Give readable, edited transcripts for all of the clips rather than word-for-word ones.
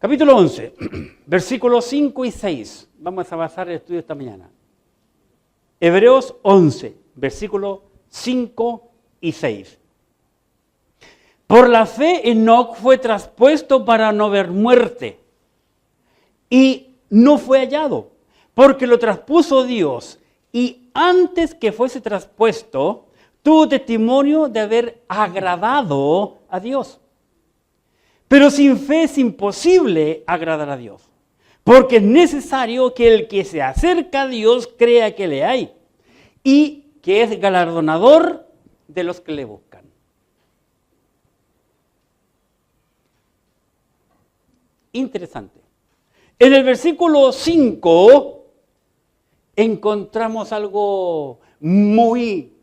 Capítulo 11, versículos 5 y 6. Vamos a basar el estudio esta mañana. Hebreos 11, versículos 5 y 6. Por la fe, Enoc fue traspuesto para no ver muerte, y no fue hallado, porque lo traspuso Dios, y antes que fuese traspuesto, tuvo testimonio de haber agradado a Dios. Pero sin fe es imposible agradar a Dios, porque es necesario que el que se acerca a Dios crea que le hay, y que es galardonador de los que le buscan. Interesante. En el versículo 5 encontramos algo muy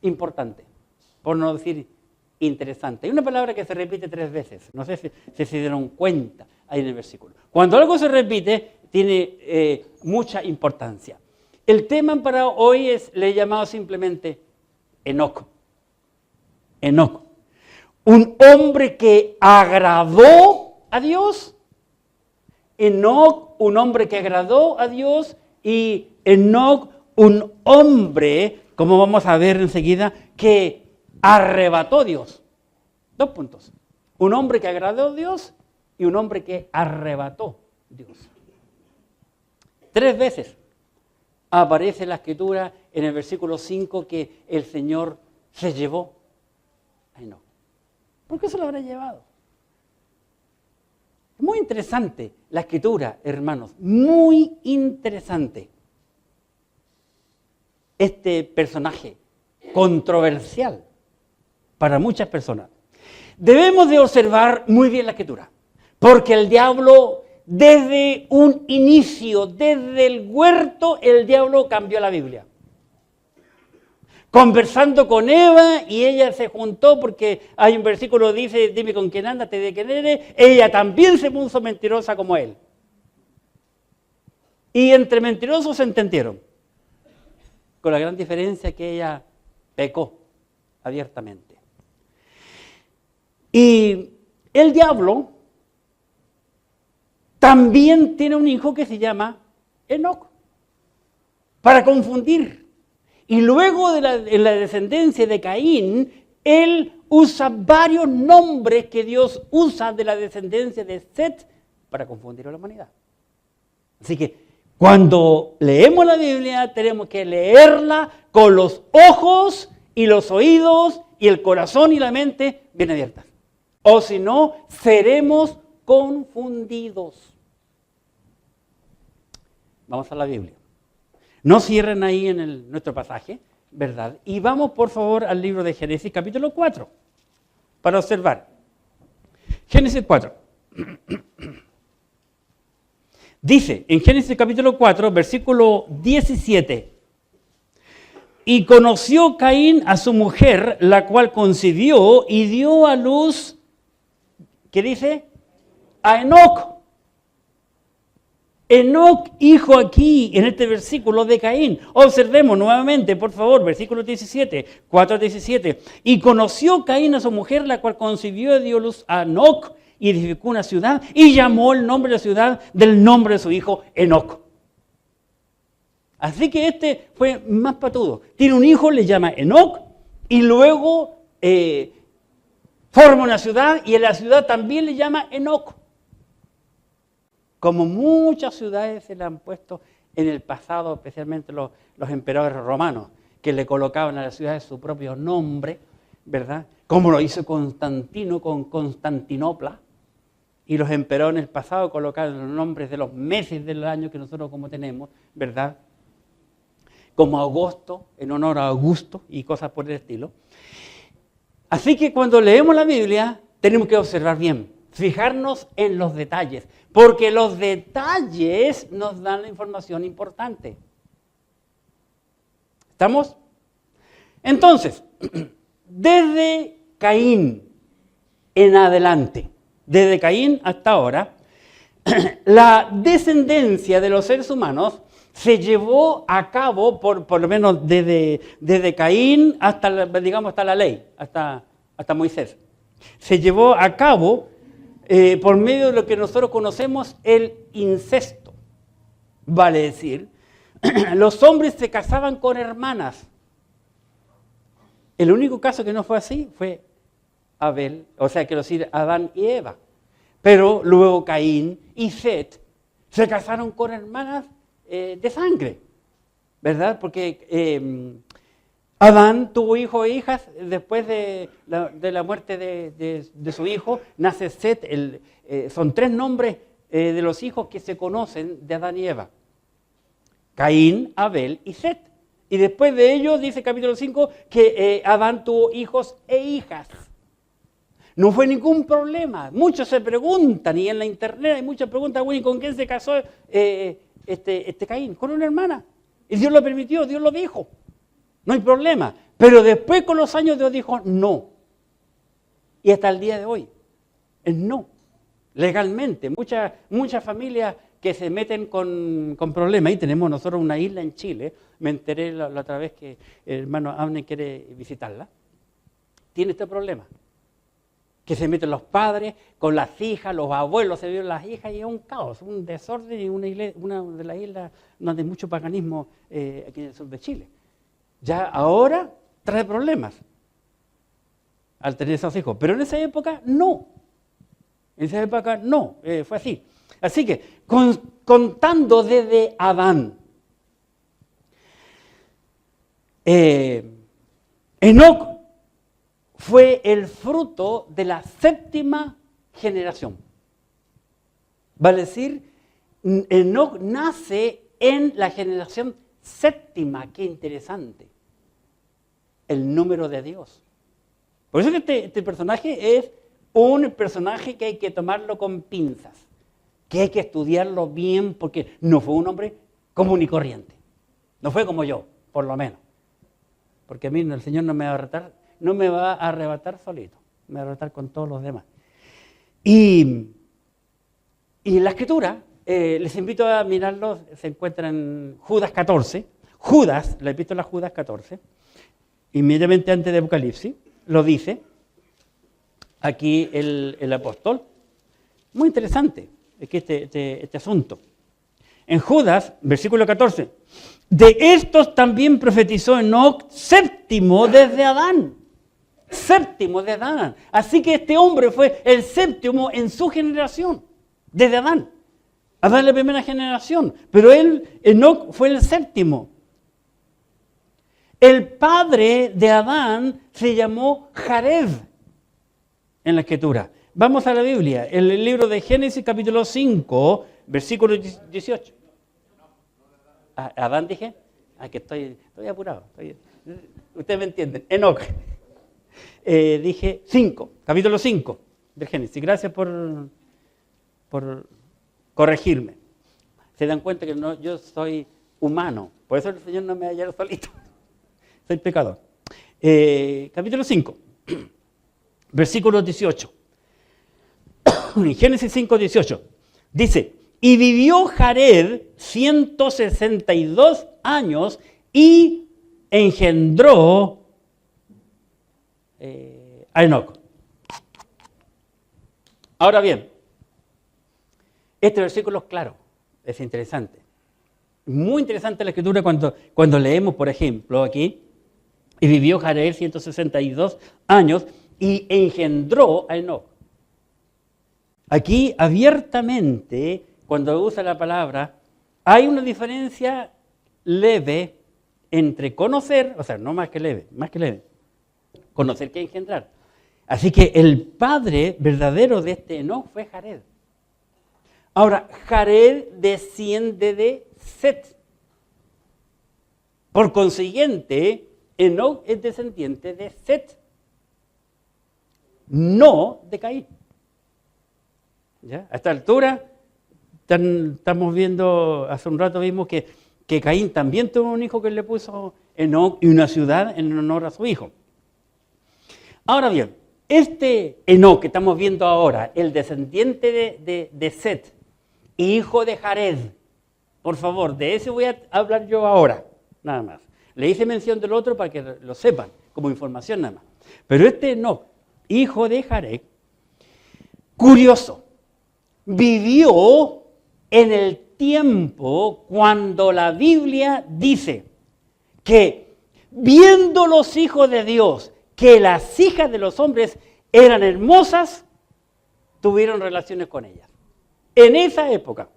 importante, por no decir interesante. Hay una palabra que se repite 3 veces, no sé si se dieron cuenta ahí en el versículo. Cuando algo se repite, tiene mucha importancia. El tema para hoy le he llamado simplemente Enoc. Enoc. Un hombre que agradó a Dios. Enoc, un hombre que agradó a Dios, y Enoc, un hombre, como vamos a ver enseguida, que arrebató a Dios. 2 puntos. Un hombre que agradó a Dios y un hombre que arrebató a Dios. 3 veces aparece en la Escritura en el versículo 5 que el Señor se llevó a Enoc. ¿Por qué se lo habrá llevado? Muy interesante la Escritura, hermanos, muy interesante. Este personaje controversial para muchas personas. Debemos de observar muy bien la Escritura, porque el diablo, desde un inicio, desde el huerto, el diablo cambió la Biblia. Conversando con Eva, y ella se juntó, porque hay un versículo que dice, dime con quién andas, te de quién eres. Ella también se puso mentirosa como él. Y entre mentirosos se entendieron, con la gran diferencia que ella pecó abiertamente. Y el diablo también tiene un hijo que se llama Enoc, para confundir. Y luego de la descendencia de Caín, él usa varios nombres que Dios usa de la descendencia de Set para confundir a la humanidad. Así que cuando leemos la Biblia tenemos que leerla con los ojos y los oídos y el corazón y la mente bien abiertas. O si no, seremos confundidos. Vamos a la Biblia. No cierren ahí en nuestro pasaje, ¿verdad? Y vamos, por favor, al libro de Génesis, capítulo 4, para observar. Génesis 4. Dice, en Génesis capítulo 4, versículo 17, y conoció Caín a su mujer, la cual concibió y dio a luz, ¿qué dice? A Enoc. Enoc, hijo aquí, en este versículo de Caín. Observemos nuevamente, por favor, versículo 17, 4:17. Y conoció Caín a su mujer, la cual concibió y dio luz a Enoc, y edificó una ciudad, y llamó el nombre de la ciudad del nombre de su hijo, Enoc. Así que este fue más patudo. Tiene un hijo, le llama Enoc, y luego forma una ciudad, y en la ciudad también le llama Enoc. Como muchas ciudades se le han puesto en el pasado, especialmente los emperadores romanos, que le colocaban a las ciudades su propio nombre, ¿verdad? Como lo hizo Constantino con Constantinopla. Y los emperadores en el pasado colocaron los nombres de los meses del año que nosotros como tenemos, ¿verdad? Como Agosto, en honor a Augusto y cosas por el estilo. Así que cuando leemos la Biblia, tenemos que observar bien, fijarnos en los detalles, porque los detalles nos dan la información importante. ¿Estamos? Entonces, desde Caín en adelante, desde Caín hasta ahora, la descendencia de los seres humanos se llevó a cabo, por lo menos desde Caín hasta, digamos, hasta la ley, hasta Moisés. Se llevó a cabo por medio de lo que nosotros conocemos el incesto. Vale decir, los hombres se casaban con hermanas. El único caso que no fue así fue Abel, o sea, quiero decir, Adán y Eva. Pero luego Caín y Set se casaron con hermanas de sangre, ¿verdad? Porque Adán tuvo hijos e hijas después de la muerte de su hijo, nace Set. Son 3 nombres de los hijos que se conocen de Adán y Eva: Caín, Abel y Set. Y después de ello, dice capítulo 5, que Adán tuvo hijos e hijas. No fue ningún problema. Muchos se preguntan, y en la internet hay muchas preguntas, bueno, ¿y con quién se casó este Caín? Con una hermana. Y Dios lo permitió, Dios lo dijo. No hay problema. Pero después, con los años, Dios dijo no. Y hasta el día de hoy es no. Legalmente. Muchas familias que se meten con problemas. Ahí tenemos nosotros una isla en Chile. Me enteré la otra vez que el hermano Abner quiere visitarla. Tiene este problema. Que se meten los padres con las hijas, los abuelos se vieron las hijas, y es un caos, un desorden, y una de las islas donde hay mucho paganismo aquí en el sur de Chile. Ya ahora trae problemas al tener esos hijos, pero en esa época no. En esa época no, fue así. Así que, contando desde Adán, Enoc fue el fruto de la 7ª generación. Vale decir, Enoc nace en la generación 7ª. Qué interesante. El número de Dios. Por eso que este personaje es un personaje que hay que tomarlo con pinzas, que hay que estudiarlo bien, porque no fue un hombre común y corriente. No fue como yo, por lo menos. Porque a mí el Señor no me va a arrebatar solito, me va a arrebatar con todos los demás. Y la Escritura, les invito a mirarlo, se encuentra en Judas 14, la epístola Judas 14, inmediatamente antes de Apocalipsis, lo dice aquí el apóstol. Muy interesante este asunto. En Judas, versículo 14, de estos también profetizó Enoc, 7º desde Adán. 7º desde Adán. Así que este hombre fue el 7º en su generación, desde Adán. Adán es la primera generación, pero Enoc fue el 7º. El padre de Adán se llamó Jared en la Escritura. Vamos a la Biblia, el libro de Génesis capítulo 5, versículo 18. ¿Adán dije? Que estoy apurado. Ustedes me entienden. Enoc. Dije 5, capítulo 5 de Génesis. Gracias por corregirme. Se dan cuenta que yo soy humano. Por eso el Señor no me ha hallado solito. Soy pecador. Capítulo 5, versículo 18. Génesis 5, 18. Dice, y vivió Jared 162 años y engendró a Enoc. Ahora bien, este versículo es claro, es interesante. Muy interesante la Escritura cuando leemos, por ejemplo, aquí, y vivió Jared 162 años y engendró a Enoc. Aquí abiertamente, cuando usa la palabra, hay una diferencia leve entre conocer, o sea, no más que leve, conocer que engendrar. Así que el padre verdadero de este Enoc fue Jared. Ahora, Jared desciende de Set. Por consiguiente, Enoc es descendiente de Set, no de Caín. ¿Ya? A esta altura, estamos viendo, hace un rato vimos que Caín también tuvo un hijo que le puso Enoc y una ciudad en honor a su hijo. Ahora bien, este Enoc que estamos viendo ahora, el descendiente de Set, hijo de Jared, por favor, de ese voy a hablar yo ahora, nada más. Le hice mención del otro para que lo sepan, como información nada más. Pero este Enoc, hijo de Jared, Curioso, vivió en el tiempo cuando la Biblia dice que viendo los hijos de Dios que las hijas de los hombres eran hermosas, tuvieron relaciones con ellas. En esa época.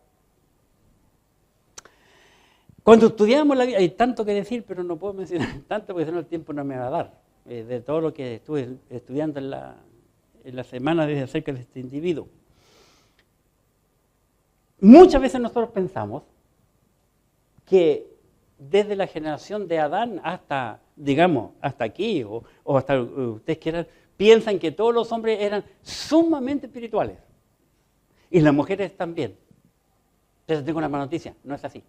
Cuando estudiamos la Biblia, hay tanto que decir, pero no puedo mencionar tanto porque si no el tiempo no me va a dar. De todo lo que estuve estudiando en la semana desde acerca de este individuo. Muchas veces nosotros pensamos que desde la generación de Adán hasta, digamos, hasta aquí, o hasta ustedes quieran, piensan que todos los hombres eran sumamente espirituales. Y las mujeres también. Pero tengo una mala noticia, no es así.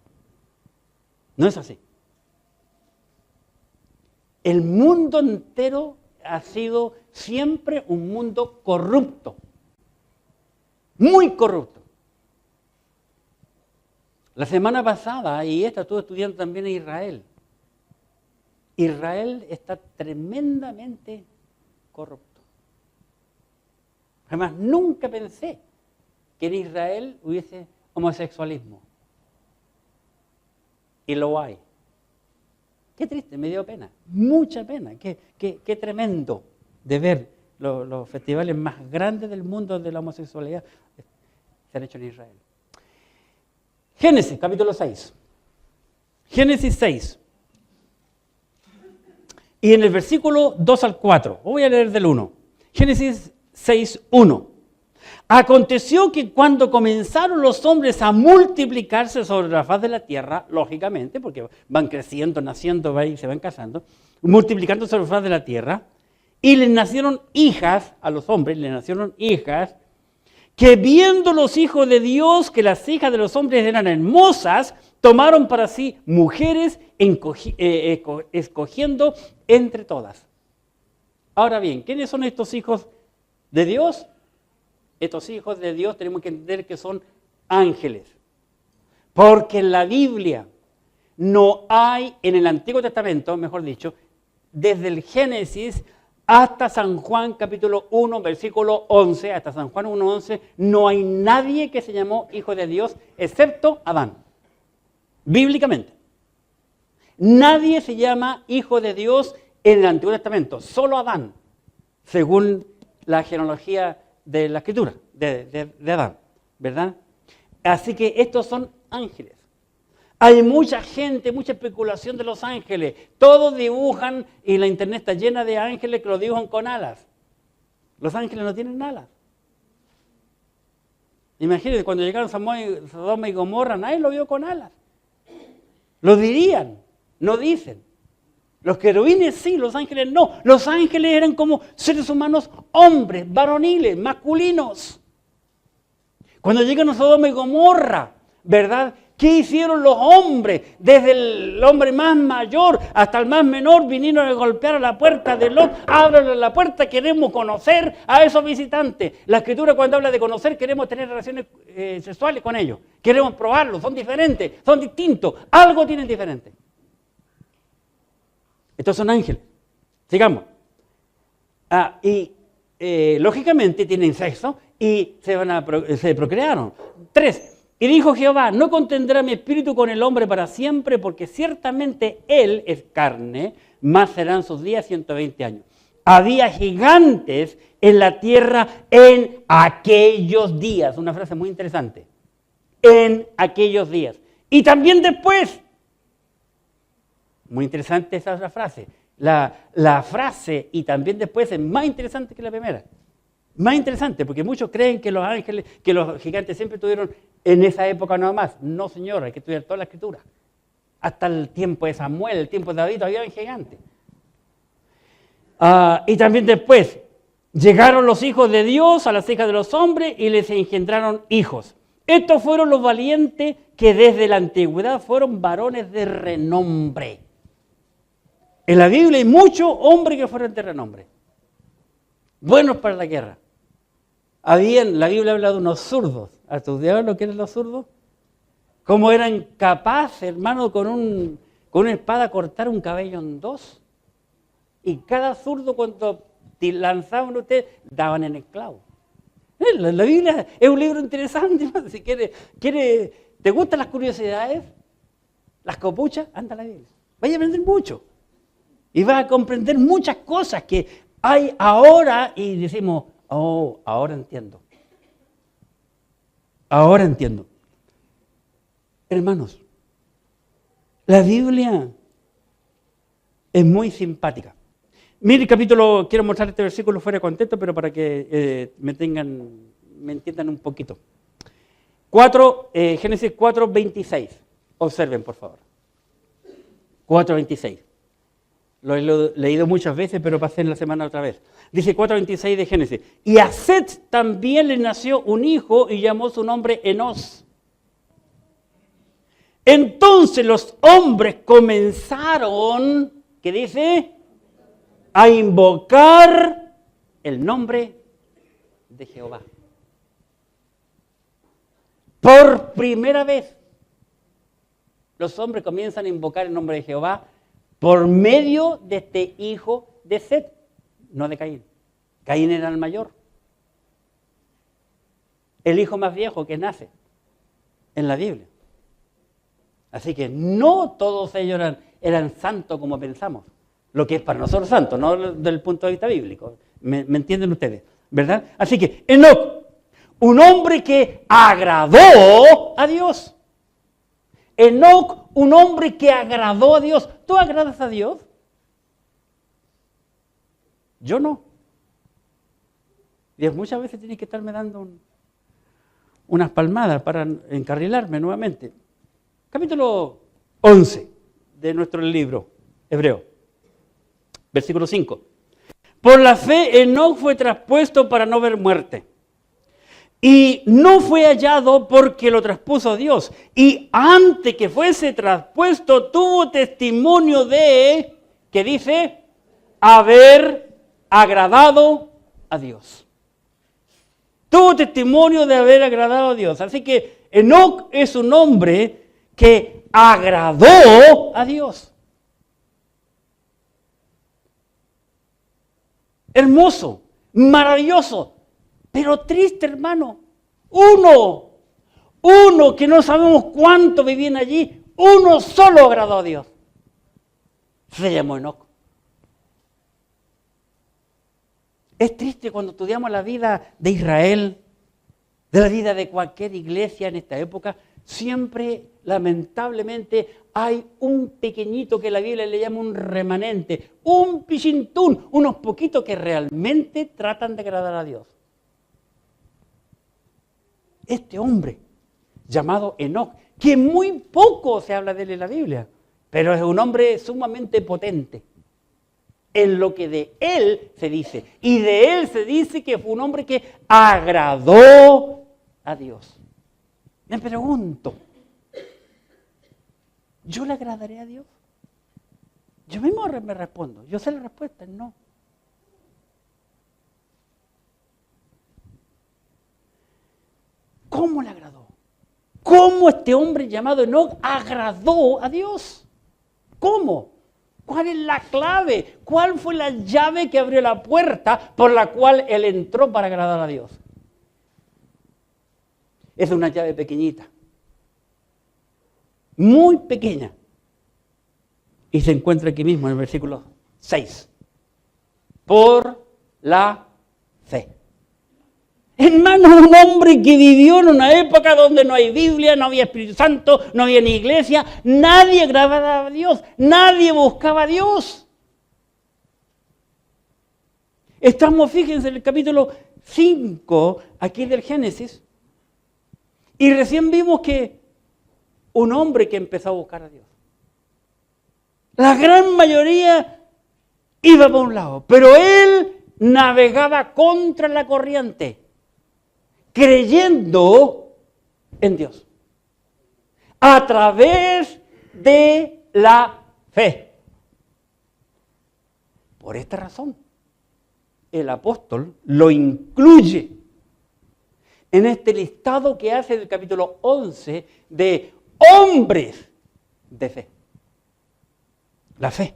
No es así. El mundo entero ha sido siempre un mundo corrupto. Muy corrupto. La semana pasada, y esta estuve estudiando también en Israel. Israel está tremendamente corrupto. Además, nunca pensé que en Israel hubiese homosexualismo. Y lo hay. Qué triste, me dio pena, mucha pena. Qué tremendo de ver los festivales más grandes del mundo de la homosexualidad se han hecho en Israel. Génesis, capítulo 6. Génesis 6. Y en el versículo 2 al 4, voy a leer del 1. Génesis 6, 1. Aconteció que cuando comenzaron los hombres a multiplicarse sobre la faz de la tierra, lógicamente, porque van creciendo, naciendo, se van casando, multiplicando sobre la faz de la tierra, y les nacieron hijas, a los hombres les nacieron hijas, que viendo los hijos de Dios que las hijas de los hombres eran hermosas, tomaron para sí mujeres escogiendo entre todas. Ahora bien, ¿quiénes son estos hijos de Dios? Estos hijos de Dios tenemos que entender que son ángeles. Porque en la Biblia no hay, en el Antiguo Testamento, mejor dicho, desde el Génesis hasta San Juan capítulo 1, versículo 11, hasta San Juan 1, 11, no hay nadie que se llamó hijo de Dios excepto Adán. Bíblicamente. Nadie se llama hijo de Dios en el Antiguo Testamento, solo Adán, según la genealogía de la escritura, de Adán, ¿verdad? Así que estos son ángeles. Hay mucha gente, mucha especulación de los ángeles. Todos dibujan, y la internet está llena de ángeles que los dibujan con alas. Los ángeles no tienen alas. Imagínense, cuando llegaron Sodoma y Gomorra, nadie lo vio con alas. Lo dirían, no dicen. Los querubines sí, los ángeles no. Los ángeles eran como seres humanos, hombres, varoniles, masculinos. Cuando llegan a Sodoma y Gomorra, ¿verdad? ¿Qué hicieron los hombres? Desde el hombre más mayor hasta el más menor vinieron a golpear a la puerta de Lot. Ábrale la puerta, queremos conocer a esos visitantes. La Escritura cuando habla de conocer, queremos tener relaciones sexuales con ellos. Queremos probarlos, son diferentes, son distintos, algo tienen diferente. Estos son ángeles. Sigamos. Lógicamente tienen sexo y se procrearon. 3. Y dijo Jehová, no contendrá mi espíritu con el hombre para siempre, porque ciertamente él es carne, más serán sus días 120 años. Había gigantes en la tierra en aquellos días. Una frase muy interesante. En aquellos días. Y también después. Muy interesante esa otra frase. La frase y también después es más interesante que la primera. Más interesante, porque muchos creen que los ángeles, que los gigantes siempre tuvieron en esa época nada más. No, señor, hay que estudiar toda la Escritura. Hasta el tiempo de Samuel, el tiempo de David, todavía había gigantes. Y también después, llegaron los hijos de Dios a las hijas de los hombres y les engendraron hijos. Estos fueron los valientes que desde la antigüedad fueron varones de renombre. En la Biblia hay muchos hombres que fueron de renombre. Buenos para la guerra. La Biblia habla de unos zurdos. ¿Has estudiado lo que eran los zurdos? Cómo eran capaces, hermano, con una espada cortar un cabello en dos. Y cada zurdo cuando lanzaban ustedes, daban en el clavo. La Biblia es un libro interesante. Si ¿te gustan las curiosidades? Las copuchas, anda a la Biblia. Vaya a aprender mucho. Y vas a comprender muchas cosas que hay ahora y decimos, oh, ahora entiendo. Ahora entiendo. Hermanos, la Biblia es muy simpática. Mire, quiero mostrar este versículo fuera de contexto, pero para que me entiendan un poquito. Génesis 4:26. Observen, por favor. 4:26. Lo he leído muchas veces, pero pasé en la semana otra vez. Dice 4:26 de Génesis. Y a Set también le nació un hijo y llamó su nombre Enos. Entonces los hombres comenzaron, ¿qué dice? A invocar el nombre de Jehová. Por primera vez, los hombres comienzan a invocar el nombre de Jehová por medio de este hijo de Set, no de Caín. Caín era el mayor. El hijo más viejo que nace en la Biblia. Así que no todos ellos eran santos como pensamos. Lo que es para nosotros santo, no desde el punto de vista bíblico. ¿Me entienden ustedes? ¿Verdad? Así que Enoc, un hombre que agradó a Dios. Enoc, un hombre que agradó a Dios. ¿Tú agradas a Dios? Yo no. Dios muchas veces tiene que estarme dando unas palmadas para encarrilarme nuevamente. Capítulo 11 de nuestro libro hebreo, versículo 5. Por la fe Enoc fue traspuesto para no ver muerte. Y no fue hallado porque lo traspuso Dios. Y antes que fuese traspuesto tuvo testimonio de, que dice, haber agradado a Dios. Tuvo testimonio de haber agradado a Dios. Así que Enoc es un hombre que agradó a Dios. Hermoso, maravilloso, pero triste, hermano. Uno que no sabemos cuánto vivían allí, uno solo agradó a Dios. Se llamó Enoc. Es triste cuando estudiamos la vida de Israel, de la vida de cualquier iglesia en esta época. Siempre, lamentablemente, hay un pequeñito que la Biblia le llama un remanente, un pichintún, unos poquitos que realmente tratan de agradar a Dios. Este hombre, llamado Enoc, que muy poco se habla de él en la Biblia, pero es un hombre sumamente potente en lo que de él se dice. Y de él se dice que fue un hombre que agradó a Dios. Me pregunto, ¿yo le agradaré a Dios? Yo mismo me respondo, yo sé la respuesta, no. ¿Cómo le agradó? ¿Cómo este hombre llamado Enoc agradó a Dios? ¿Cómo? ¿Cuál es la clave? ¿Cuál fue la llave que abrió la puerta por la cual él entró para agradar a Dios? Es una llave pequeñita, muy pequeña. Y se encuentra aquí mismo en el versículo 6. Por la fe. Hermano, un hombre que vivió en una época donde no hay Biblia, no había Espíritu Santo, no había ni iglesia, nadie agradaba a Dios, nadie buscaba a Dios. Estamos, fíjense, en el capítulo 5, aquí del Génesis, y recién vimos que un hombre que empezó a buscar a Dios. La gran mayoría iba por un lado, pero él navegaba contra la corriente, creyendo en Dios, a través de la fe. Por esta razón, el apóstol lo incluye en este listado que hace del capítulo 11 de hombres de fe. La fe.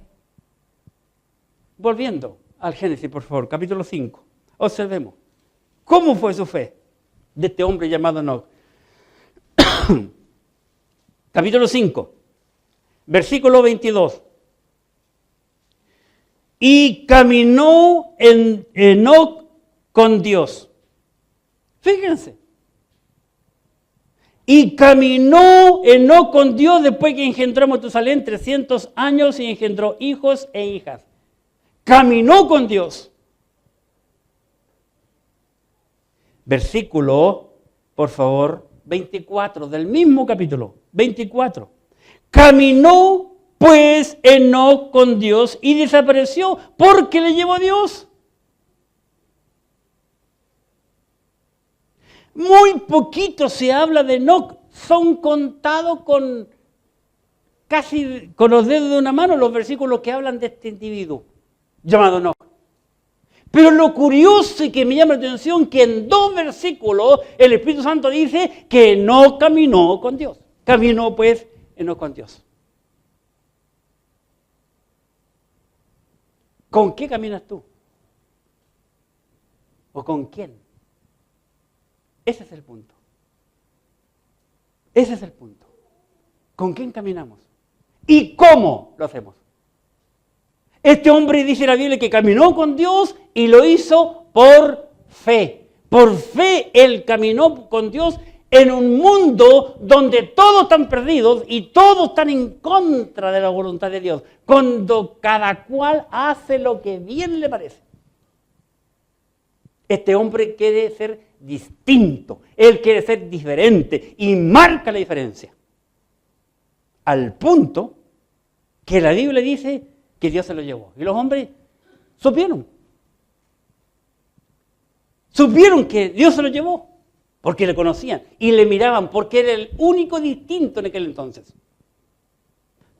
Volviendo al Génesis, por favor, capítulo 5. Observemos. ¿Cómo fue su fe? de este hombre llamado Enoc. Capítulo 5, versículo 22. Y caminó Enoc con Dios. Fíjense. Y caminó Enoc con Dios después que engendró a Matusalén 300 años y engendró hijos e hijas. Caminó con Dios. Versículo, por favor, 24 del mismo capítulo. 24. Caminó pues Enoc con Dios y desapareció porque le llevó Dios. Muy poquito se habla de Enoc. Son contados casi con los dedos de una mano los versículos que hablan de este individuo llamado Enoc. Pero lo curioso y que me llama la atención que en 2 versículos el Espíritu Santo dice que Enoc caminó con Dios. Caminó pues Enoc con Dios. ¿Con qué caminas tú? ¿O con quién? Ese es el punto. Ese es el punto. ¿Con quién caminamos? ¿Y cómo lo hacemos? Este hombre dice la Biblia que caminó con Dios y lo hizo por fe. Por fe él caminó con Dios en un mundo donde todos están perdidos y todos están en contra de la voluntad de Dios. Cuando cada cual hace lo que bien le parece. Este hombre quiere ser distinto, él quiere ser diferente y marca la diferencia. Al punto que la Biblia dice que Dios se lo llevó. Y los hombres supieron que Dios se lo llevó porque le conocían y le miraban porque era el único distinto en aquel entonces.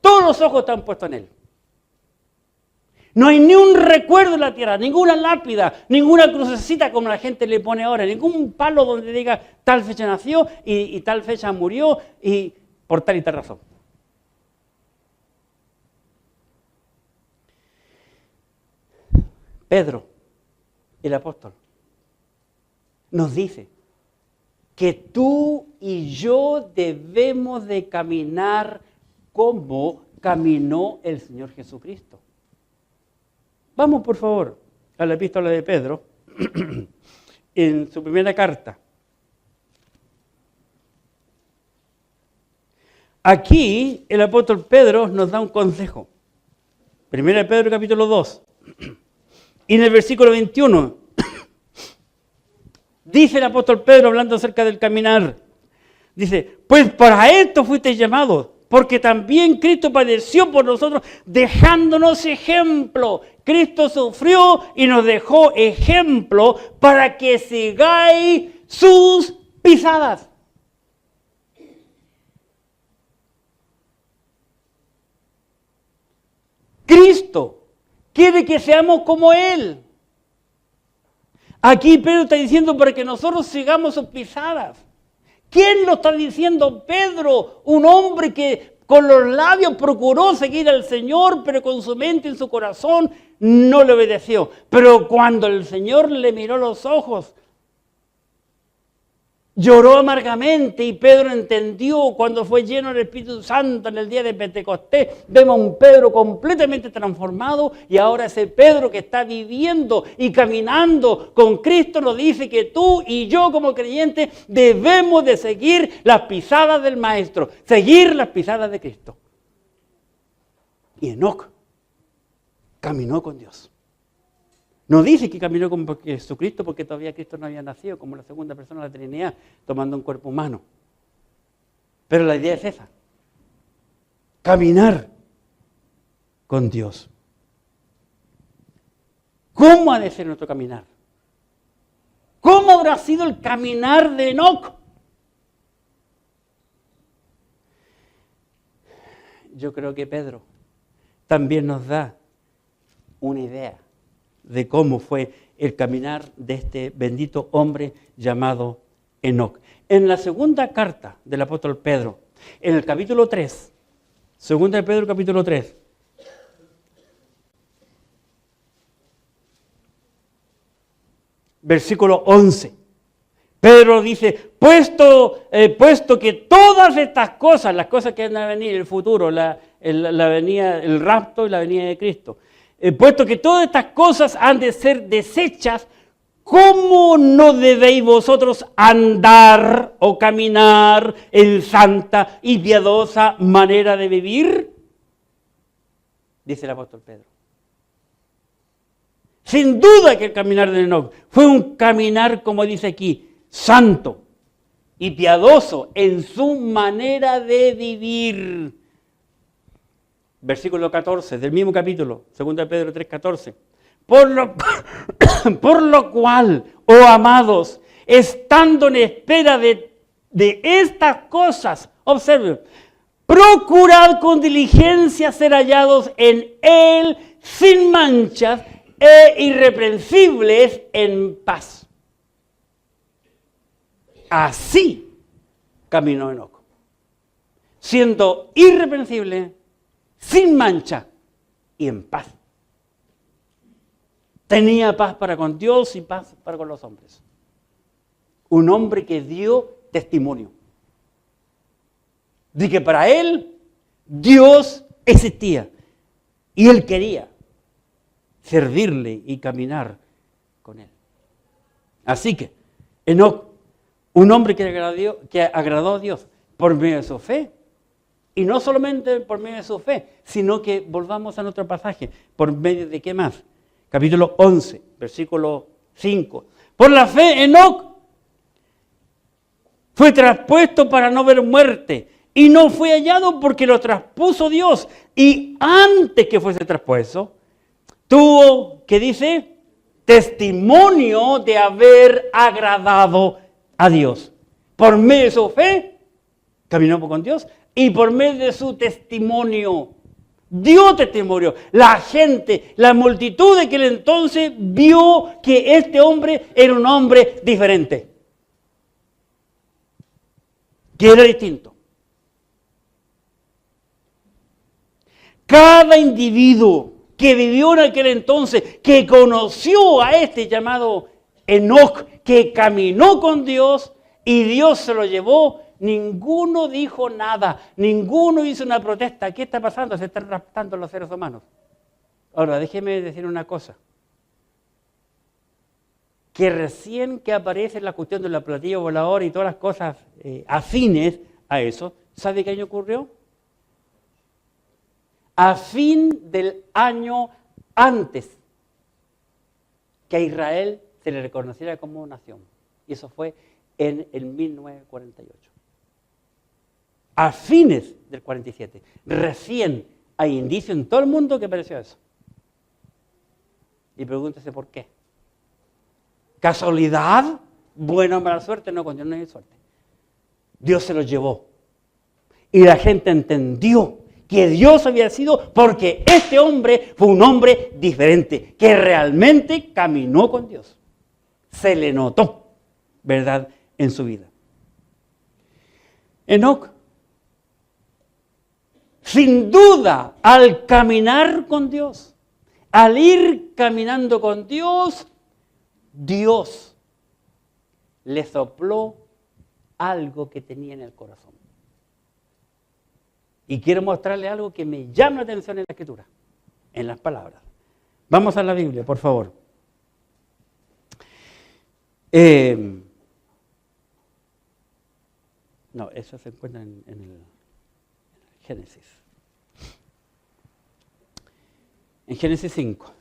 Todos los ojos están puestos en él. No hay ni un recuerdo en la tierra, ninguna lápida, ninguna crucecita como la gente le pone ahora, ningún palo donde diga tal fecha nació y tal fecha murió y por tal y tal razón. Pedro, el apóstol, nos dice que tú y yo debemos de caminar como caminó el Señor Jesucristo. Vamos, por favor, a la epístola de Pedro, en su primera carta. Aquí el apóstol Pedro nos da un consejo. Primera de Pedro, capítulo 2. Y en el versículo 21, dice el apóstol Pedro, hablando acerca del caminar, dice, pues para esto fuisteis llamados, porque también Cristo padeció por nosotros, dejándonos ejemplo. Cristo sufrió y nos dejó ejemplo para que sigáis sus pisadas. Cristo quiere que seamos como Él. Aquí Pedro está diciendo para que nosotros sigamos sus pisadas. ¿Quién lo está diciendo? Pedro, un hombre que con los labios procuró seguir al Señor, pero con su mente y su corazón no le obedeció. Pero cuando el Señor le miró los ojos, lloró amargamente y Pedro entendió cuando fue lleno del Espíritu Santo en el día de Pentecostés. Vemos a un Pedro completamente transformado y ahora ese Pedro que está viviendo y caminando con Cristo nos dice que tú y yo como creyentes debemos de seguir las pisadas del Maestro, seguir las pisadas de Cristo. Y Enoc caminó con Dios. No dice que caminó con Jesucristo porque todavía Cristo no había nacido como la segunda persona de la Trinidad, tomando un cuerpo humano. Pero la idea es esa. Caminar con Dios. ¿Cómo ha de ser nuestro caminar? ¿Cómo habrá sido el caminar de Enoc? Yo creo que Pedro también nos da una idea de cómo fue el caminar de este bendito hombre llamado Enoc. En la segunda carta del apóstol Pedro, en el capítulo 3, segunda de Pedro capítulo 3, versículo 11, Pedro dice, puesto que todas estas cosas, las cosas que van a venir en el futuro, la venida, el rapto y la venida de Cristo, puesto que todas estas cosas han de ser desechas, ¿cómo no debéis vosotros andar o caminar en santa y piadosa manera de vivir? Dice el apóstol Pedro. Sin duda que el caminar de Enoc fue un caminar, como dice aquí, santo y piadoso en su manera de vivir. Versículo 14 del mismo capítulo, 2 de Pedro 3:14. Por lo cual, oh amados, estando en espera de estas cosas, observen, procurad con diligencia ser hallados en Él sin manchas e irreprensibles en paz. Así caminó Enoc, siendo irreprensible, sin mancha y en paz. Tenía paz para con Dios y paz para con los hombres. Un hombre que dio testimonio de que para él Dios existía y él quería servirle y caminar con él. Así que Enoc, un hombre que agradó a Dios por medio de su fe, y no solamente por medio de su fe, sino que volvamos a otro pasaje, por medio de qué más. Capítulo 11, versículo 5. Por la fe, Enoc fue traspuesto para no ver muerte, y no fue hallado porque lo traspuso Dios. Y antes que fuese traspuesto, tuvo, ¿qué dice? Testimonio de haber agradado a Dios. Por medio de su fe, caminó con Dios, y por medio de su testimonio, dio testimonio. La gente, la multitud de aquel entonces vio que este hombre era un hombre diferente, que era distinto. Cada individuo que vivió en aquel entonces, que conoció a este llamado Enoc, que caminó con Dios y Dios se lo llevó, ninguno dijo nada, ninguno hizo una protesta. ¿Qué está pasando? Se están raptando los seres humanos. Ahora, déjeme decir una cosa. Que recién que aparece la cuestión de la platillo volador y todas las cosas afines a eso, ¿sabe qué año ocurrió? A fin del año antes que a Israel se le reconociera como nación. Y eso fue en el 1948. A fines del 47. Recién hay indicios en todo el mundo que apareció eso. Y pregúntese por qué. ¿Casualidad? Buena o mala suerte, no, cuando no hay suerte. Dios se los llevó. Y la gente entendió que Dios había sido porque este hombre fue un hombre diferente, que realmente caminó con Dios. Se le notó, ¿verdad?, en su vida. Enoc, sin duda, al caminar con Dios, al ir caminando con Dios, Dios le sopló algo que tenía en el corazón. Y quiero mostrarle algo que me llama la atención en la Escritura, en las palabras. Vamos a la Biblia, por favor. No, eso se encuentra en el Génesis. En Génesis 5.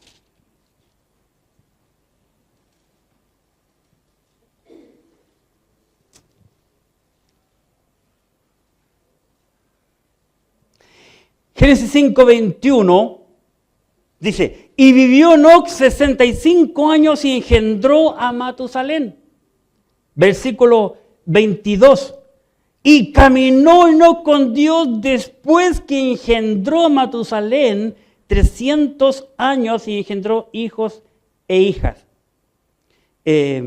Génesis 5:21 dice, y vivió Enoc 65 años y engendró a Matusalén. Versículo 22. Y caminó Enoc con Dios después que engendró a Matusalén 300 años y engendró hijos e hijas. Se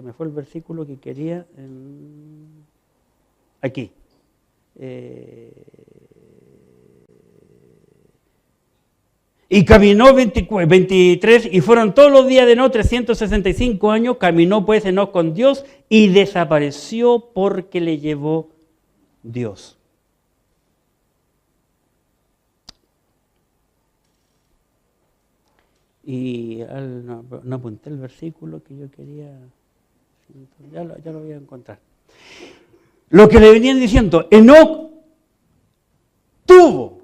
me fue el versículo que quería. Aquí. Y caminó 23, y fueron todos los días de Enoc 365 años, caminó pues Enoc con Dios y desapareció porque le llevó Dios. Y no apunté el versículo que yo quería, ya lo voy a encontrar. Lo que le venían diciendo, Enoc tuvo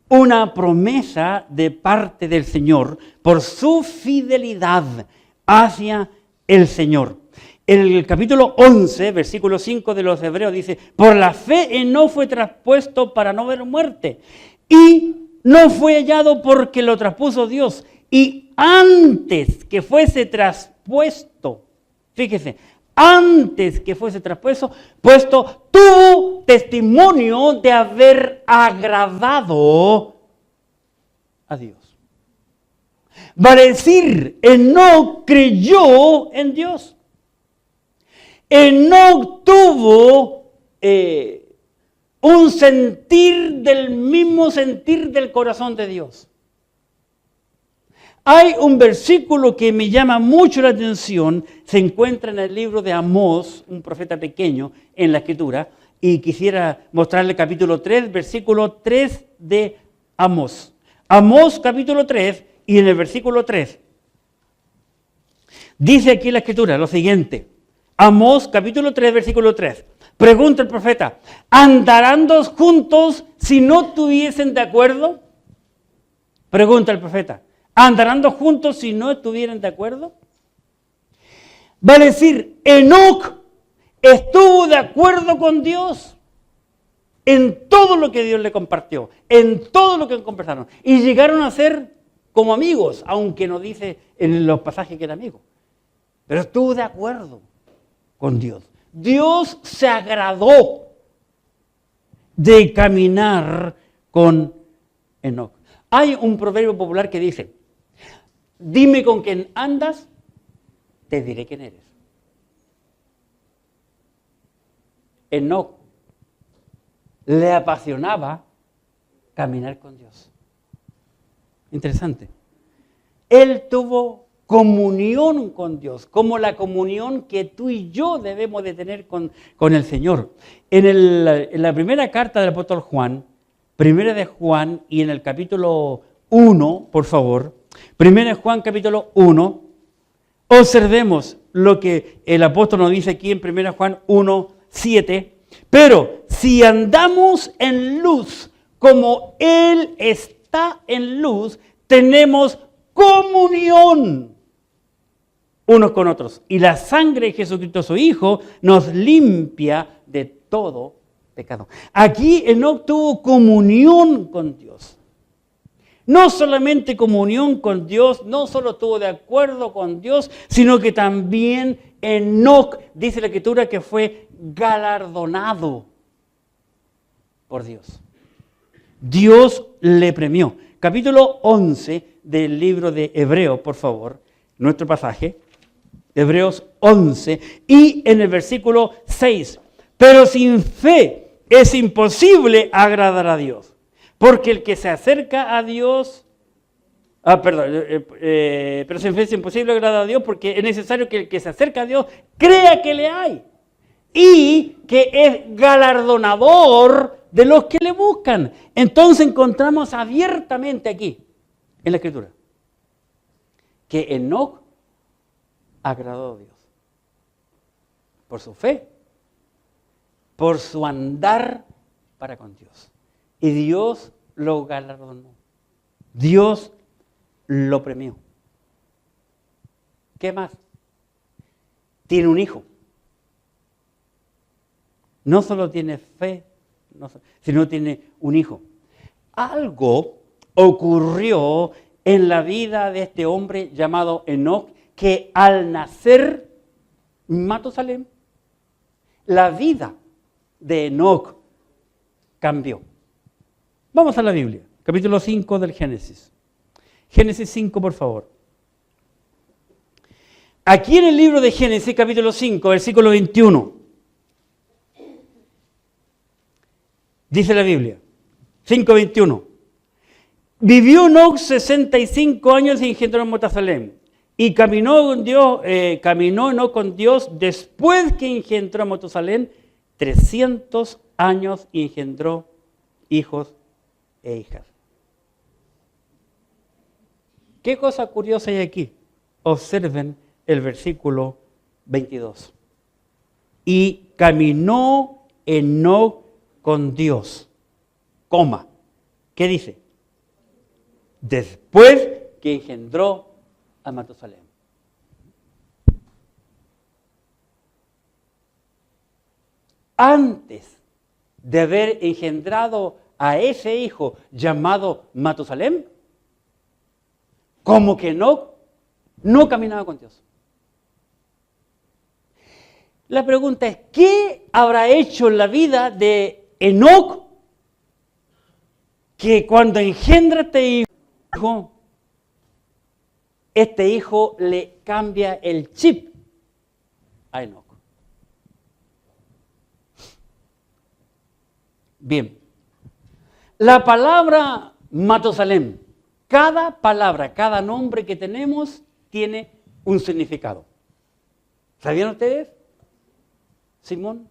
una promesa de parte del Señor por su fidelidad hacia el Señor. El capítulo 11, versículo 5 de los Hebreos dice, por la fe Enoc fue traspuesto para no ver muerte, y no fue hallado porque lo traspuso Dios. Y antes que fuese traspuesto, fíjese, antes que fuese traspuesto, tuvo testimonio de haber agradado a Dios. Vale decir, Enoc creyó en Dios. Enoc tuvo un sentir del mismo sentir del corazón de Dios. Hay un versículo que me llama mucho la atención, se encuentra en el libro de Amós, un profeta pequeño en la Escritura, y quisiera mostrarle capítulo 3, versículo 3 de Amós. Amós capítulo 3 y en el versículo 3. Dice aquí la Escritura lo siguiente, Amós capítulo 3, versículo 3. Pregunta el profeta, ¿andarán dos juntos si no estuviesen de acuerdo? Pregunta el profeta. ¿Andarán dos juntos si no estuvieran de acuerdo? Vale decir, Enoc estuvo de acuerdo con Dios en todo lo que Dios le compartió, en todo lo que conversaron. Y llegaron a ser como amigos, aunque no dice en los pasajes que era amigo. Pero estuvo de acuerdo con Dios. Dios se agradó de caminar con Enoc. Hay un proverbio popular que dice, dime con quién andas, te diré quién eres. Enoc le apasionaba caminar con Dios. Interesante. Él tuvo comunión con Dios, como la comunión que tú y yo debemos de tener con el Señor. En la primera carta del apóstol Juan, primera de Juan, y en el capítulo 1, por favor, primera de Juan capítulo 1, observemos lo que el apóstol nos dice aquí en primera de Juan 1, 7. Pero si andamos en luz como Él está en luz, tenemos comunión unos con otros. Y la sangre de Jesucristo, su Hijo, nos limpia de todo pecado. Aquí Enoc tuvo comunión con Dios. No solamente comunión con Dios, no solo estuvo de acuerdo con Dios, sino que también Enoc, dice la Escritura, que fue galardonado por Dios. Dios le premió. Capítulo 11 del libro de Hebreos, por favor, nuestro pasaje, Hebreos 11, y en el versículo 6. Pero sin fe es imposible agradar a Dios, porque el que se acerca a Dios, pero sin fe es imposible agradar a Dios, porque es necesario que el que se acerca a Dios crea que le hay y que es galardonador de los que le buscan. Entonces encontramos abiertamente aquí, en la Escritura, que Enoc agradó a Dios por su fe, por su andar para con Dios. Y Dios lo galardonó. Dios lo premió. ¿Qué más? Tiene un hijo. No solo tiene fe, sino tiene un hijo. Algo ocurrió en la vida de este hombre llamado Enoc, que al nacer en Matusalén, la vida de Enoc cambió. Vamos a la Biblia, capítulo 5 del Génesis. Génesis 5, por favor. Aquí en el libro de Génesis, capítulo 5, versículo 21, dice la Biblia, 5:21. Vivió Enoc 65 años y engendró a Matusalén. Y caminó Enoc con Dios después que engendró a Matusalén 300 años y engendró hijos e hijas. ¿Qué cosa curiosa hay aquí? Observen el versículo 22. Y caminó Enoc con Dios, coma. ¿Qué dice? Después que engendró a Matusalén. Antes de haber engendrado a ese hijo llamado Matusalén, como que Enoc no caminaba con Dios. La pregunta es, ¿qué habrá hecho en la vida de Enoc que cuando engendra este hijo le cambia el chip a Enoc? Bien, la palabra Matusalén, cada palabra, cada nombre que tenemos tiene un significado. ¿Sabían ustedes? Simón,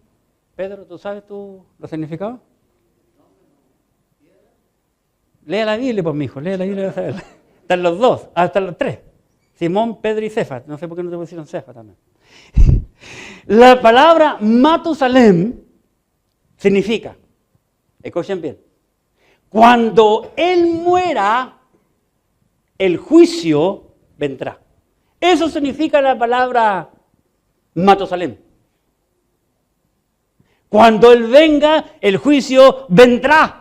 Pedro, ¿tú sabes los significados? Lea la Biblia, pues, mi hijo, lea la Biblia. Están los dos, hasta los tres. Simón, Pedro y Cefas. No sé por qué no te pusieron Cefas también. La palabra Matusalén significa, escuchen bien, cuando él muera, el juicio vendrá. Eso significa la palabra Matusalén. Cuando él venga, el juicio vendrá.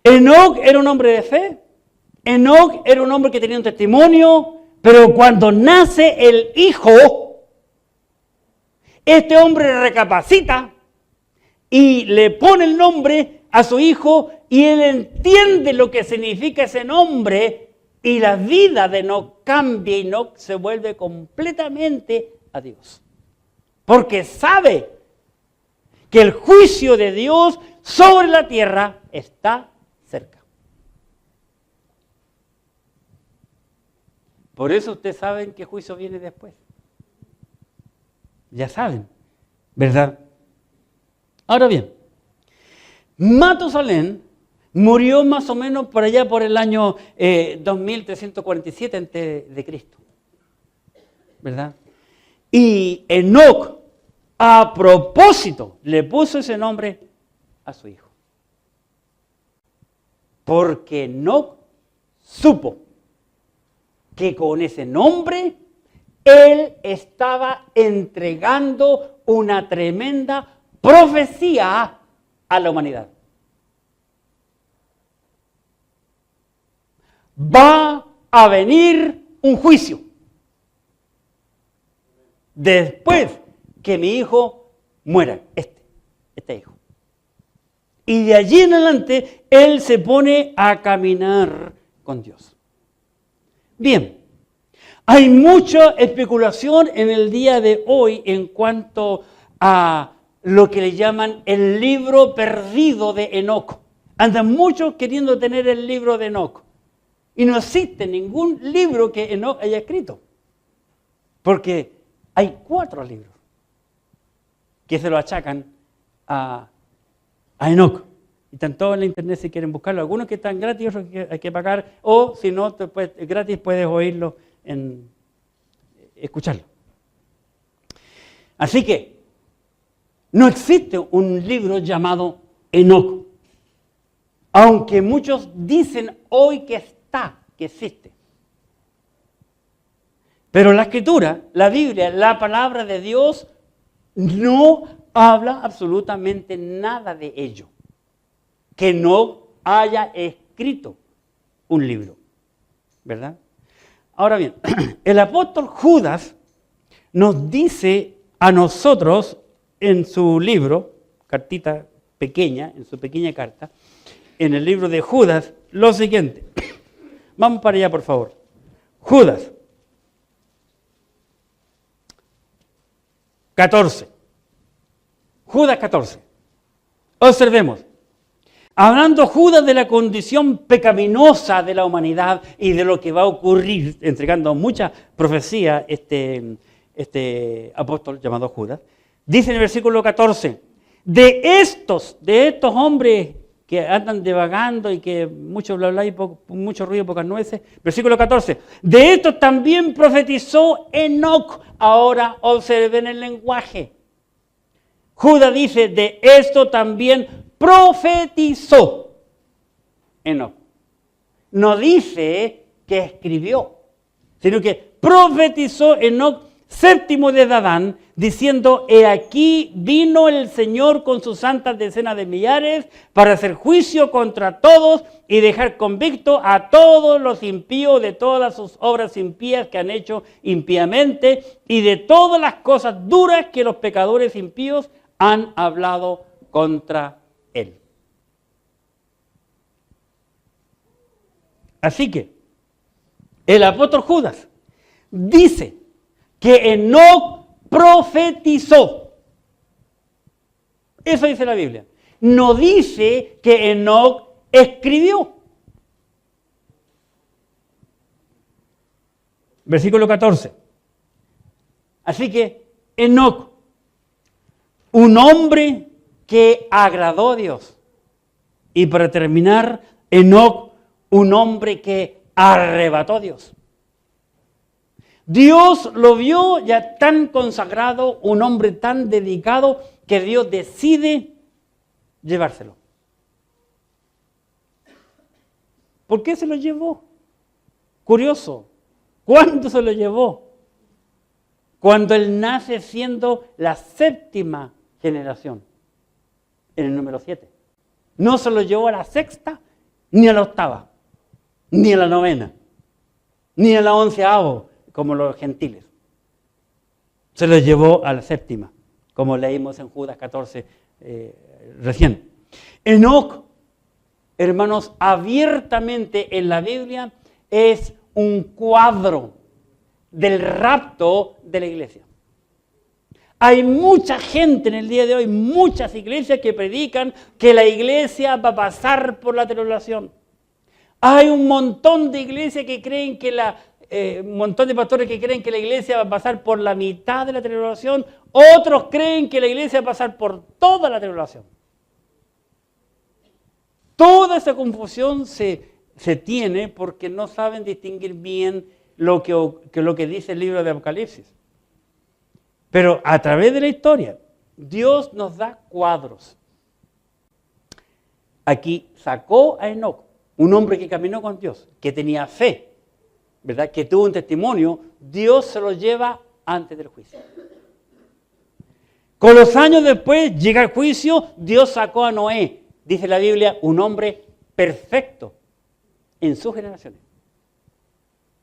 Enoc era un hombre de fe. Enoc era un hombre que tenía un testimonio, pero cuando nace el hijo, este hombre recapacita y le pone el nombre a su hijo y él entiende lo que significa ese nombre y la vida de Enoc cambia y Enoc se vuelve completamente a Dios. Porque sabe que el juicio de Dios sobre la tierra está cerca. Por eso ustedes saben qué juicio viene después. Ya saben, ¿verdad? Ahora bien, Matusalén murió más o menos por allá por el año 2347 a.C., ¿verdad? Y Enoc, a propósito, le puso ese nombre a su hijo. Porque Enoc supo que con ese nombre él estaba entregando una tremenda profecía a la humanidad. Va a venir un juicio después que mi hijo muera, este hijo. Y de allí en adelante, él se pone a caminar con Dios. Bien, hay mucha especulación en el día de hoy en cuanto a lo que le llaman el libro perdido de Enoc. Andan muchos queriendo tener el libro de Enoc. Y no existe ningún libro que Enoc haya escrito. Porque hay 4 libros que se lo achacan a Enoc. Y están todos en la internet si quieren buscarlo. Algunos que están gratis, otros que hay que pagar. O si no, gratis puedes oírlo, escucharlo. Así que no existe un libro llamado Enoc. Aunque muchos dicen hoy que existe. Pero la Escritura, la Biblia, la palabra de Dios, no habla absolutamente nada de ello. Que no haya escrito un libro, ¿verdad? Ahora bien, el apóstol Judas nos dice a nosotros en su libro, cartita pequeña, en su pequeña carta, en el libro de Judas, lo siguiente. Vamos para allá, por favor. Judas 14. Judas 14. Observemos. Hablando Judas de la condición pecaminosa de la humanidad y de lo que va a ocurrir, entregando mucha profecía este apóstol llamado Judas, dice en el versículo 14, de estos hombres que andan divagando y que mucho bla bla y mucho ruido y pocas nueces, versículo 14, de estos también profetizó Enoc. Ahora observen el lenguaje. Judas dice, de esto también profetizó Enoc. No dice que escribió, sino que profetizó Enoc, séptimo de Adán, diciendo, he aquí vino el Señor con sus santas decenas de millares para hacer juicio contra todos y dejar convicto a todos los impíos de todas sus obras impías que han hecho impíamente y de todas las cosas duras que los pecadores impíos han hablado contra él. Así que el apóstol Judas dice que Enoc profetizó. Eso dice la Biblia. No dice que Enoc escribió. Versículo 14. Así que Enoc, un hombre que agradó a Dios. Y para terminar, Enoc, un hombre que arrebató a Dios. Dios lo vio ya tan consagrado, un hombre tan dedicado, que Dios decide llevárselo. ¿Por qué se lo llevó? Curioso. ¿Cuándo se lo llevó? Cuando él nace siendo la séptima generación, en el número 7. No se lo llevó a la sexta, ni a la octava, ni a la novena, ni a la 11avo, como los gentiles. Se lo llevó a la séptima, como leímos en Judas 14 recién. Enoc, hermanos, abiertamente en la Biblia es un cuadro del rapto de la iglesia. Hay mucha gente en el día de hoy, muchas iglesias que predican que la iglesia va a pasar por la tribulación. Hay un montón de iglesias que creen que un montón de pastores que creen que la iglesia va a pasar por la mitad de la tribulación, otros creen que la iglesia va a pasar por toda la tribulación. Toda esa confusión se tiene porque no saben distinguir bien lo que dice el libro de Apocalipsis. Pero a través de la historia, Dios nos da cuadros. Aquí sacó a Enoc, un hombre que caminó con Dios, que tenía fe, ¿verdad? Que tuvo un testimonio. Dios se lo lleva antes del juicio. Con los años después llega el juicio, Dios sacó a Noé, dice la Biblia, un hombre perfecto en sus generaciones.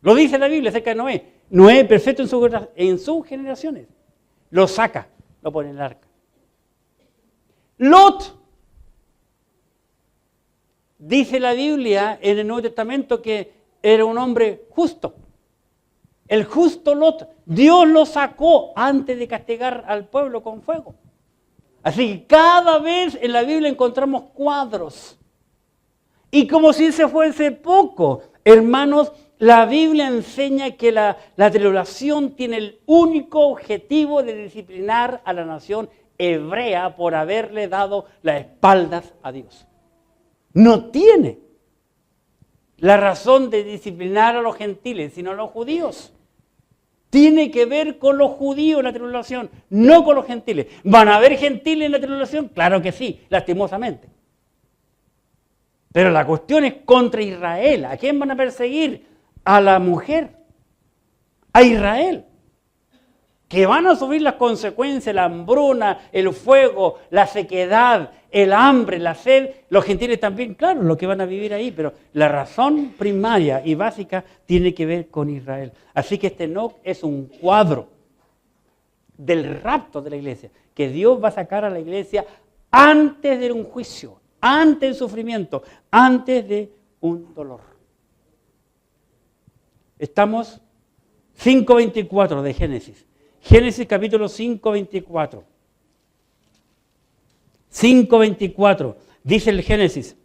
Lo dice la Biblia acerca de Noé. Noé perfecto en sus generaciones. Lo saca, lo pone en el arca. Lot, dice la Biblia en el Nuevo Testamento que era un hombre justo. El justo Lot, Dios lo sacó antes de castigar al pueblo con fuego. Así que cada vez en la Biblia encontramos cuadros. Y como si se fuese poco, hermanos, la Biblia enseña que la tribulación tiene el único objetivo de disciplinar a la nación hebrea por haberle dado las espaldas a Dios. No tiene la razón de disciplinar a los gentiles, sino a los judíos. Tiene que ver con los judíos la tribulación, no con los gentiles. ¿Van a haber gentiles en la tribulación? Claro que sí, lastimosamente. Pero la cuestión es contra Israel. ¿A quién van a perseguir? A la mujer, a Israel, que van a sufrir las consecuencias, la hambruna, el fuego, la sequedad, el hambre, la sed. Los gentiles también, claro, lo que van a vivir ahí, pero la razón primaria y básica tiene que ver con Israel. Así que este Enoc es un cuadro del rapto de la iglesia, que Dios va a sacar a la iglesia antes de un juicio, antes del sufrimiento, antes de un dolor. Estamos 5:24 de Génesis. Génesis capítulo 5:24. 5:24. Dice el Génesis.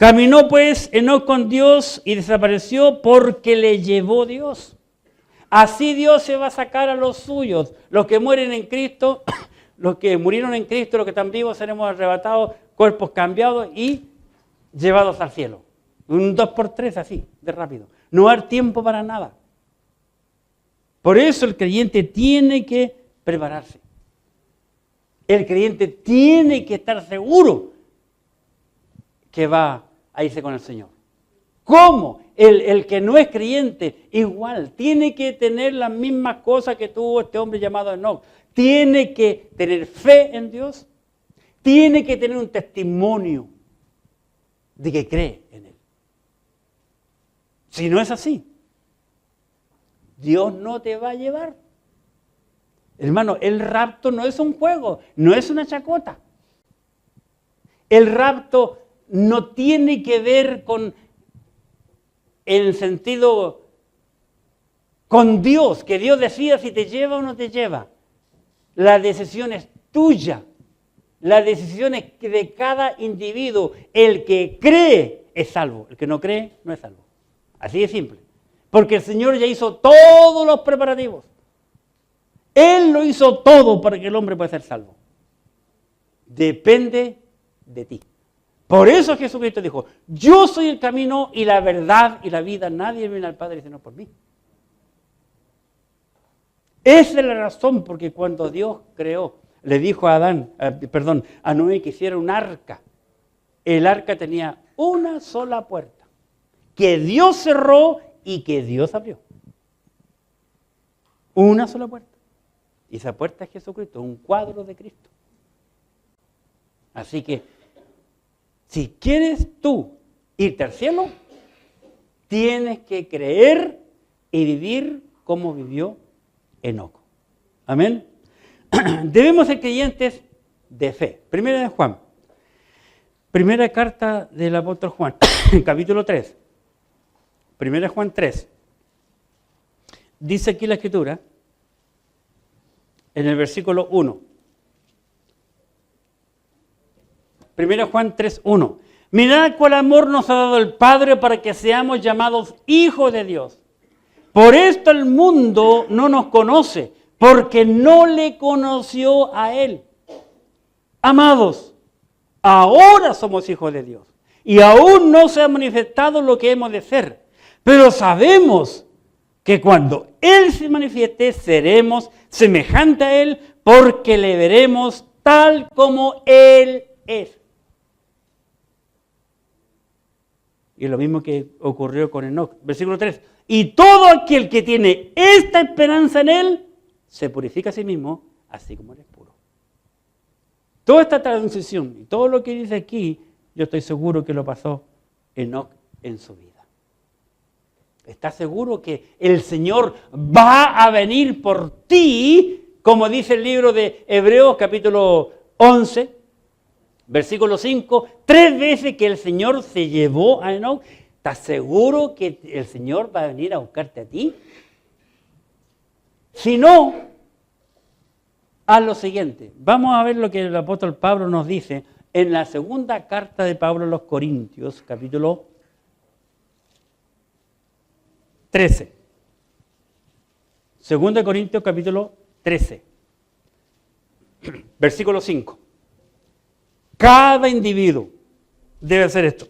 Caminó pues Enoc con Dios y desapareció porque le llevó Dios. Así Dios se va a sacar a los suyos, los que mueren en Cristo, los que murieron en Cristo, los que están vivos, seremos arrebatados, cuerpos cambiados y llevados al cielo. Un 2x3 así, de rápido. No hay tiempo para nada. Por eso el creyente tiene que prepararse. El creyente tiene que estar seguro que va a irse con el Señor. ¿Cómo? El que no es creyente, igual, tiene que tener las mismas cosas que tuvo este hombre llamado Enoc. Tiene que tener fe en Dios, tiene que tener un testimonio de que cree en Él. Si no es así, Dios no te va a llevar. Hermano, el rapto no es un juego, no es una chacota. El rapto no tiene que ver con el sentido con Dios, que Dios decida si te lleva o no te lleva. La decisión es tuya. La decisión es de cada individuo. El que cree es salvo, el que no cree no es salvo. Así de simple. Porque el Señor ya hizo todos los preparativos. Él lo hizo todo para que el hombre pueda ser salvo. Depende de ti. Por eso Jesucristo dijo, yo soy el camino y la verdad y la vida. Nadie viene al Padre sino por mí. Esa es la razón porque cuando Dios creó, le dijo a a Noé que hiciera un arca. El arca tenía una sola puerta, que Dios cerró y que Dios abrió. Una sola puerta. Y esa puerta es Jesucristo, un cuadro de Cristo. Así que, si quieres tú irte al cielo, tienes que creer y vivir como vivió Enoc. Amén. Debemos ser creyentes de fe. Primera de Juan. Primera carta del apóstol Juan, capítulo 3. Primera Juan 3. Dice aquí la Escritura, en el versículo 1. Primera Juan 3:1. Mirad cuál amor nos ha dado el Padre para que seamos llamados hijos de Dios. Por esto el mundo no nos conoce, porque no le conoció a Él. Amados, ahora somos hijos de Dios, y aún no se ha manifestado lo que hemos de ser, pero sabemos que cuando Él se manifieste, seremos semejantes a Él, porque le veremos tal como Él es. Y lo mismo que ocurrió con Enoc. Versículo 3. Y todo aquel que tiene esta esperanza en Él, se purifica a sí mismo, así como Él es puro. Toda esta transición y todo lo que dice aquí, yo estoy seguro que lo pasó Enoc en su vida. ¿Estás seguro que el Señor va a venir por ti? Como dice el libro de Hebreos, capítulo 11, versículo 5, 3 veces que el Señor se llevó a Enoc. ¿Estás seguro que el Señor va a venir a buscarte a ti? Si no, haz lo siguiente. Vamos a ver lo que el apóstol Pablo nos dice en la segunda carta de Pablo a los Corintios, capítulo 13. Segunda Corintios, capítulo 13. Versículo 5. Cada individuo debe hacer esto.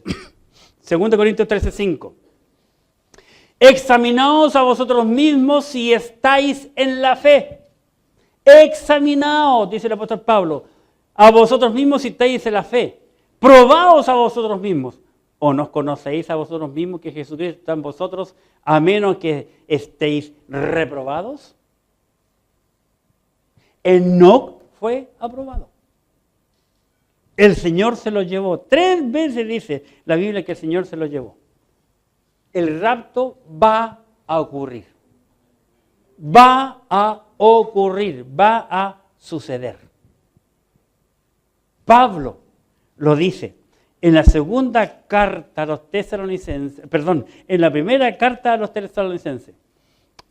2 Corintios 13:5. Examinaos a vosotros mismos si estáis en la fe. Examinaos, dice el apóstol Pablo, a vosotros mismos si estáis en la fe. Probaos a vosotros mismos. ¿O no conocéis a vosotros mismos que Jesucristo está en vosotros, a menos que estéis reprobados? Enoc fue aprobado. El Señor se lo llevó. 3 veces dice la Biblia que el Señor se lo llevó. El rapto va a ocurrir. Va a ocurrir. Va a suceder. Pablo lo dice en la segunda carta a los tesalonicenses, en la primera carta a los tesalonicenses.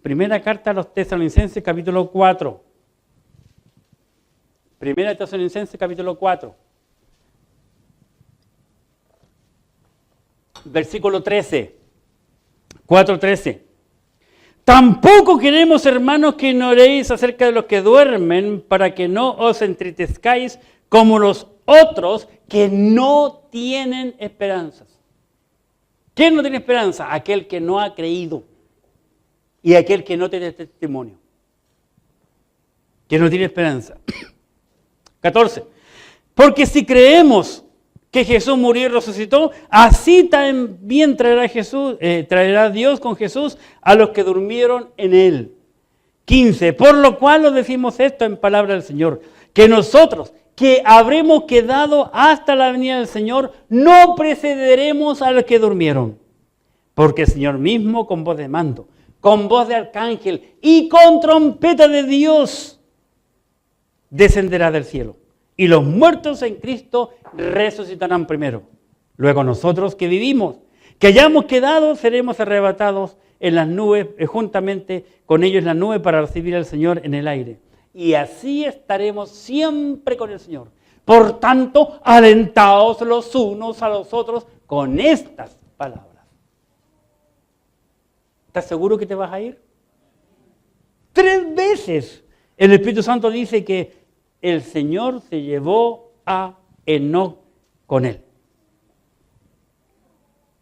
Primera carta a los tesalonicenses, capítulo 4. Primera Tesalonicenses, capítulo 4. Versículo 13. 4:13. Tampoco queremos, hermanos, que ignoréis acerca de los que duermen, para que no os entristezcáis como los otros que no tienen esperanzas. ¿Quién no tiene esperanza? Aquel que no ha creído y aquel que no tiene testimonio. Que no tiene esperanza. 14. Porque si creemos que Jesús murió y resucitó, así también traerá Dios con Jesús a los que durmieron en él. 15. Por lo cual os decimos esto en palabra del Señor, que nosotros, que habremos quedado hasta la venida del Señor, no precederemos a los que durmieron. Porque el Señor mismo, con voz de mando, con voz de arcángel y con trompeta de Dios, descenderá del cielo. Y los muertos en Cristo resucitarán primero. Luego nosotros que vivimos, que hayamos quedado, seremos arrebatados en las nubes, juntamente con ellos en las nubes, para recibir al Señor en el aire. Y así estaremos siempre con el Señor. Por tanto, alentaos los unos a los otros con estas palabras. ¿Estás seguro que te vas a ir? 3 veces el Espíritu Santo dice que el Señor se llevó a Enoc con él.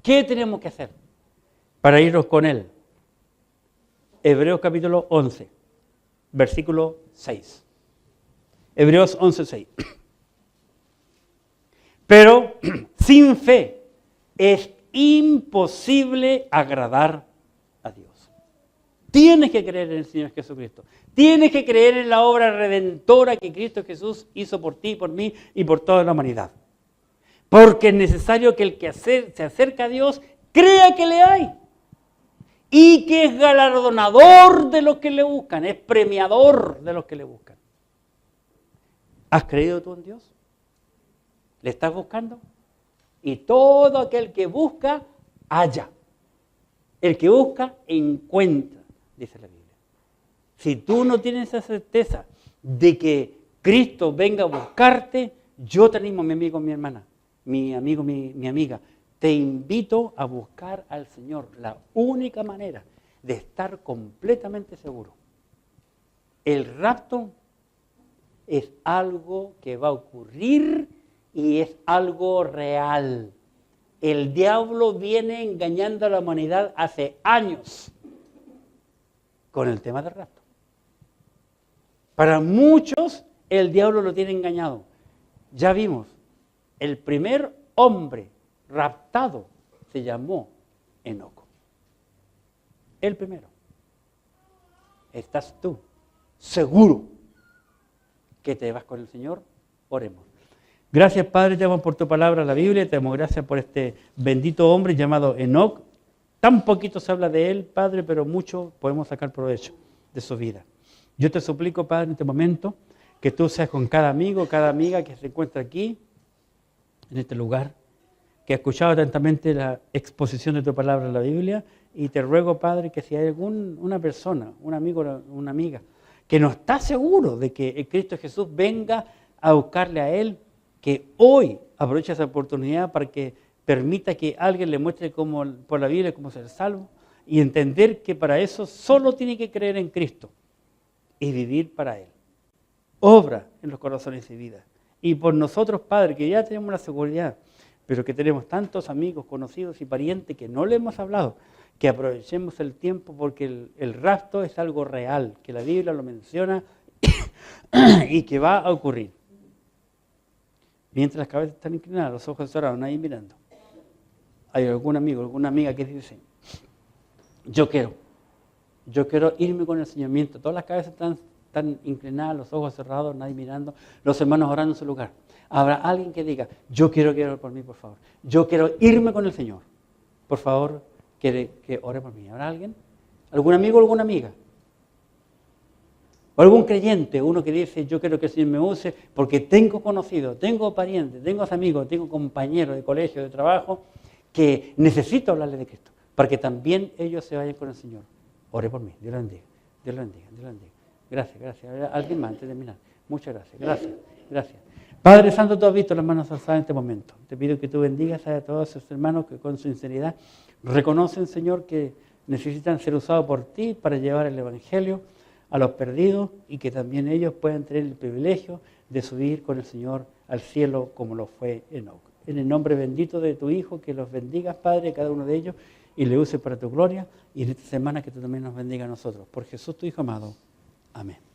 ¿Qué tenemos que hacer para irnos con él? Hebreos capítulo 11, versículo 6. Hebreos 11, 6. Pero sin fe es imposible agradar a Dios. Tienes que creer en el Señor Jesucristo. Tienes que creer en la obra redentora que Cristo Jesús hizo por ti, por mí y por toda la humanidad. Porque es necesario que el que se acerca a Dios crea que le hay. Y que es galardonador de los que le buscan, es premiador de los que le buscan. ¿Has creído tú en Dios? ¿Le estás buscando? Y todo aquel que busca, halla. El que busca, encuentra, dice la Biblia. Si tú no tienes esa certeza de que Cristo venga a buscarte, yo te animo, mi amigo, mi hermana, mi amigo, mi amiga, te invito a buscar al Señor. La única manera de estar completamente seguro. El rapto es algo que va a ocurrir y es algo real. El diablo viene engañando a la humanidad hace años con el tema del rapto. Para muchos, el diablo lo tiene engañado. Ya vimos, el primer hombre raptado se llamó Enoc. El primero. ¿Estás tú seguro que te vas con el Señor? Oremos. Gracias, Padre, te damos por tu palabra, la Biblia, te damos gracias por este bendito hombre llamado Enoc. Tan poquito se habla de él, Padre, pero mucho podemos sacar provecho de su vida. Yo te suplico, Padre, en este momento, que tú seas con cada amigo, cada amiga que se encuentra aquí, en este lugar, que ha escuchado atentamente la exposición de tu palabra en la Biblia, y te ruego, Padre, que si hay una persona, un amigo, una amiga, que no está seguro de que el Cristo Jesús venga a buscarle a él, que hoy aproveche esa oportunidad para que permita que alguien le muestre por la Biblia cómo ser salvo, y entender que para eso solo tiene que creer en Cristo y vivir para Él. Obra en los corazones y vidas. Y por nosotros, Padre, que ya tenemos la seguridad, pero que tenemos tantos amigos, conocidos y parientes que no le hemos hablado, que aprovechemos el tiempo porque el rapto es algo real, que la Biblia lo menciona y que va a ocurrir. Mientras las cabezas están inclinadas, los ojos cerrados, nadie mirando. Hay algún amigo, alguna amiga que dice, yo quiero irme con el Señor. Mientras todas las cabezas están inclinadas, los ojos cerrados, nadie mirando, los hermanos orando en su lugar. Habrá alguien que diga, yo quiero que ore por mí, por favor. Yo quiero irme con el Señor. Por favor, que ore por mí. ¿Habrá alguien? ¿Algún amigo o alguna amiga? O algún creyente, uno que dice, yo quiero que el Señor me use porque tengo conocidos, tengo parientes, tengo amigos, tengo compañeros de colegio, de trabajo, que necesito hablarles de Cristo, para que también ellos se vayan con el Señor. Ore por mí, Dios lo bendiga, Dios lo bendiga, Dios lo bendiga. Gracias, gracias. ¿Alguien más antes de terminar? Muchas gracias, gracias, gracias. Padre Santo, tú has visto las manos alzadas en este momento. Te pido que tú bendigas a todos esos hermanos que con sinceridad reconocen, Señor, que necesitan ser usados por ti para llevar el Evangelio a los perdidos y que también ellos puedan tener el privilegio de subir con el Señor al cielo como lo fue Enoc. En el nombre bendito de tu Hijo, que los bendigas, Padre, cada uno de ellos, y le use para tu gloria, y en esta semana que tú también nos bendiga a nosotros. Por Jesús, tu Hijo amado. Amén.